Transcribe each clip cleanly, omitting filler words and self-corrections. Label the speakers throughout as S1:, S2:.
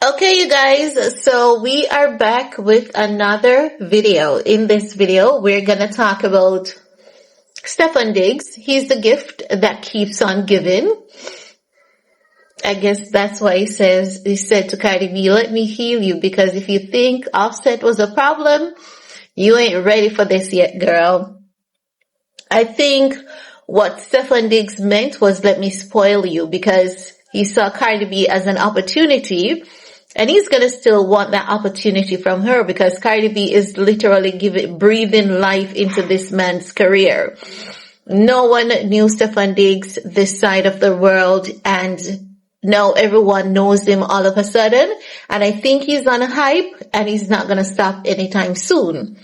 S1: Okay, you guys, so we are back with another video. In this video, we're gonna talk about Stefon Diggs. He's the gift that keeps on giving. I guess that's why he said to Cardi B, let me heal you, because if you think Offset was a problem, you ain't ready for this yet, girl. I think what Stefon Diggs meant was let me spoil you, because he saw Cardi B as an opportunity. And he's gonna still want that opportunity from her, because Cardi B is literally breathing life into this man's career. No one knew Stefon Diggs this side of the world, and now everyone knows him all of a sudden. And I think he's on a hype, and he's not gonna stop anytime soon.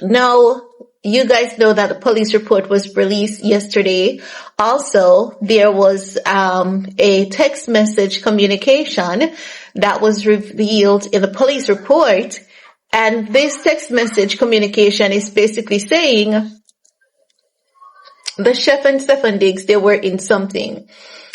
S1: Now, you guys know that the police report was released yesterday. Also, there was a text message communication that was revealed in the police report. And this text message communication is basically saying the chef and Stefon Diggs, they were in something.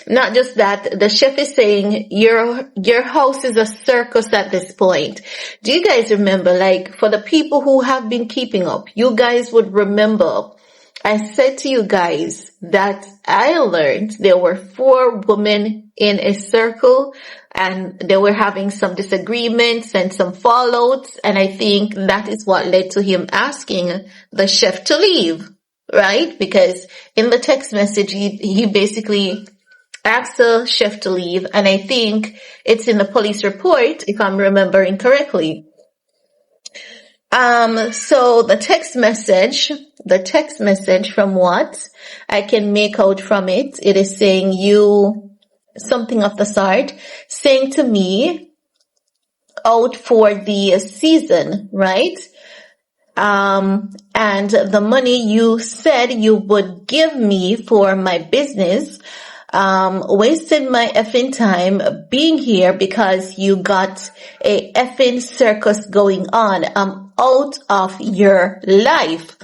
S1: Not just that, the chef is saying your house is a circus at this point. Do you guys remember, like, for the people who have been keeping up, you guys would remember I said to you guys that I learned there were 4 women in a circle, and they were having some disagreements and some fallouts, and I think that is what led to him asking the chef to leave, right? Because in the text message, he basically asked the chef to leave, and I think it's in the police report, if I'm remembering correctly. So the text message from what I can make out from it, it is saying something of the sort, saying to me, out for the season, right? And the money you said you would give me for my business, wasted my effing time being here because you got a effing circus going on. I'm out of your life.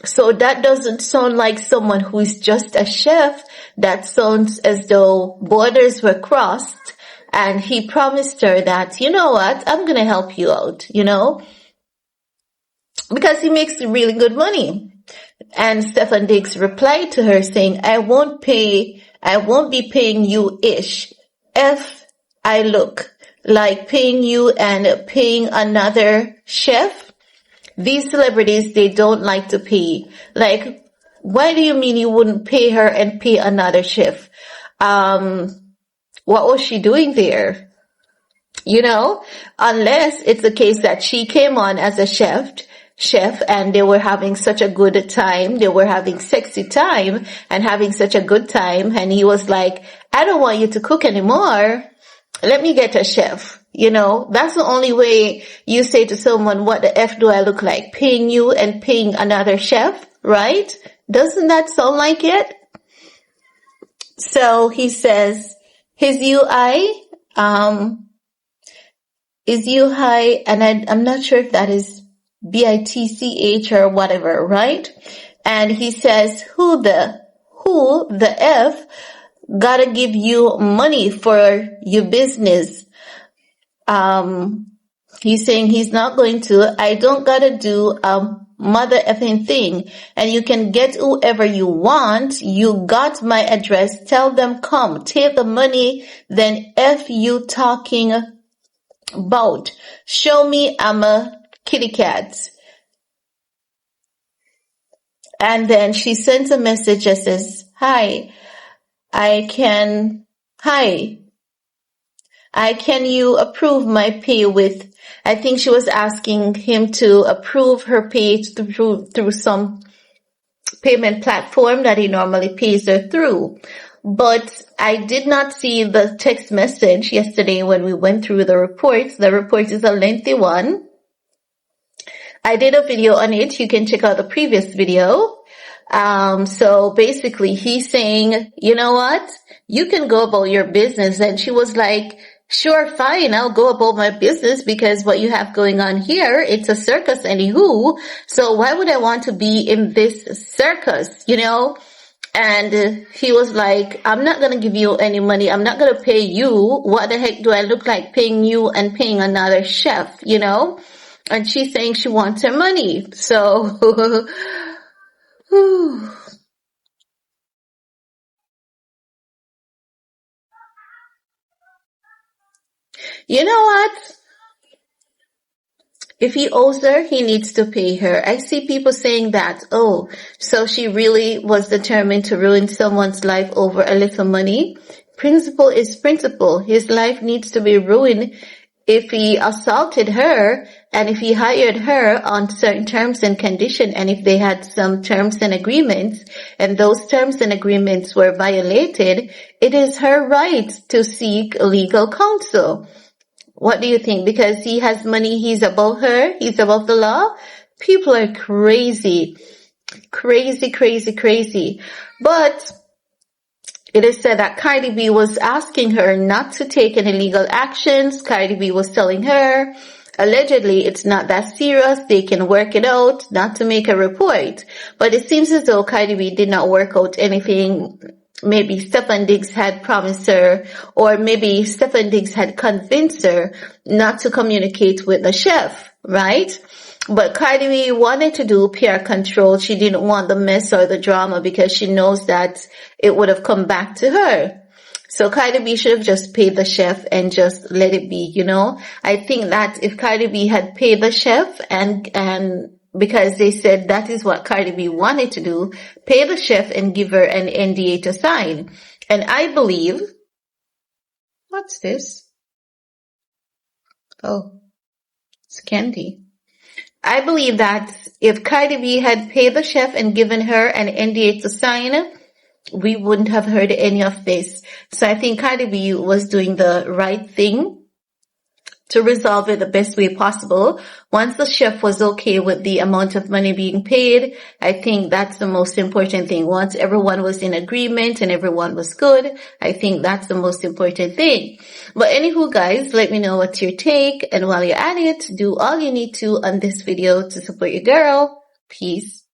S1: So that doesn't sound like someone who is just a chef. That sounds as though borders were crossed, and he promised her that, you know what, I'm gonna help you out, because he makes really good money. And Stefon Diggs replied to her saying, I won't be paying you ish if I look like paying you and paying another chef. These celebrities, they don't like to pay. Like, why do you mean you wouldn't pay her and pay another chef? What was she doing there? Unless it's the case that she came on as a chef and they were having such a good time. They were having sexy time and having such a good time. And he was like, I don't want you to cook anymore. Let me get a chef. That's the only way you say to someone, what the F do I look like? Paying you and paying another chef, right? Doesn't that sound like it? So he says, his UI, and I'm not sure if that is BITCH or whatever, right? And he says, who the F gotta give you money for your business? He's saying he's not going to. I don't gotta do a mother effing thing, and you can get whoever you want. You got my address. Tell them come. Take the money. Then F you talking about. Show me I'm a kitty cat. And then she sends a message that says, Hi, can you approve my pay with, I think she was asking him to approve her pay through some payment platform that he normally pays her through. But I did not see the text message yesterday when we went through the reports. The report is a lengthy one. I did a video on it. You can check out the previous video. So basically he's saying, you know what? You can go about your business. And she was like, sure, fine, I'll go about my business, because what you have going on here, it's a circus anywho. So why would I want to be in this circus, And he was like, I'm not going to give you any money. I'm not going to pay you. What the heck do I look like paying you and paying another chef, you know? And she's saying she wants her money. So, you know what? If he owes her, he needs to pay her. I see people saying that, oh, so she really was determined to ruin someone's life over a little money. Principle is principle. His life needs to be ruined if he assaulted her and if he hired her on certain terms and conditions, and if they had some terms and agreements and those terms and agreements were violated, it is her right to seek legal counsel. What do you think? Because he has money, he's above her, he's above the law? People are crazy. Crazy, crazy, crazy. But it is said that Cardi B was asking her not to take any legal actions. Cardi B was telling her, allegedly, it's not that serious. They can work it out, not to make a report. But it seems as though Cardi B did not work out anything. Maybe Stefon Diggs had promised her, or maybe Stefon Diggs had convinced her not to communicate with the chef, right? But Cardi B wanted to do PR control. She didn't want the mess or the drama because she knows that it would have come back to her. So Cardi B should have just paid the chef and just let it be, you know? I think that if Cardi B had paid the chef and because they said that is what Cardi B wanted to do, pay the chef and give her an NDA to sign. And I believe, what's this? Oh, it's candy. I believe that if Cardi B had paid the chef and given her an NDA to sign, we wouldn't have heard any of this. So I think Cardi B was doing the right thing to resolve it the best way possible. Once the chef was okay with the amount of money being paid, I think that's the most important thing. Once everyone was in agreement and everyone was good, I think that's the most important thing. But anywho, guys, let me know what's your take. And while you're at it, do all you need to on this video to support your girl. Peace.